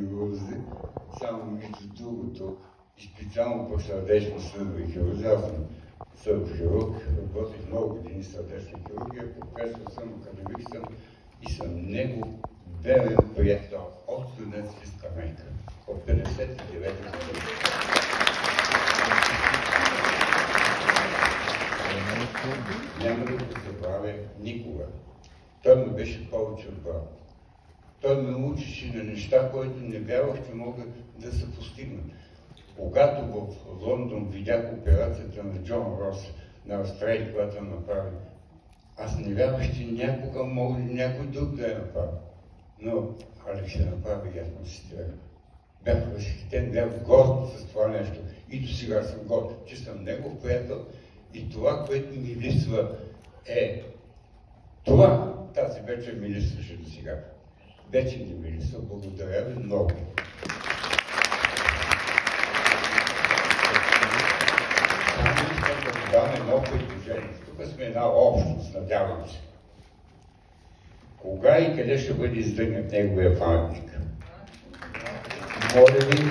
хирурзи, само между другото, и специално по сърдечно-съдови хирурзи. Аз съм съдов хирург, работих много години сърдечна хирургия, професор съм, академик съм и съм негов верен приятел от студентски скамейка от 59 години. Няма да го забравя никога. Той ме беше повече от брат. Той ме учеше на неща, които не вярвах, че могат да се постигнат. Когато в Лондон видях операцията на Джон Рос на Австралия, която направи, аз не вярвах, че някога може някой друг да я направи. Но Алекс я направи и аз му си тръгна. Бях възхитен, бях горд с това нещо. И до сега съм горд, че съм негов приятел. И това, което ми липсва е това. Тази вечер ми липсваше до сега. Вече не ми липсва. Благодаря ви много. Да, едно предложение. Тук сме една общност, надявам се. Кога и къде ще бъде издигнат неговия паметник? Моля ви,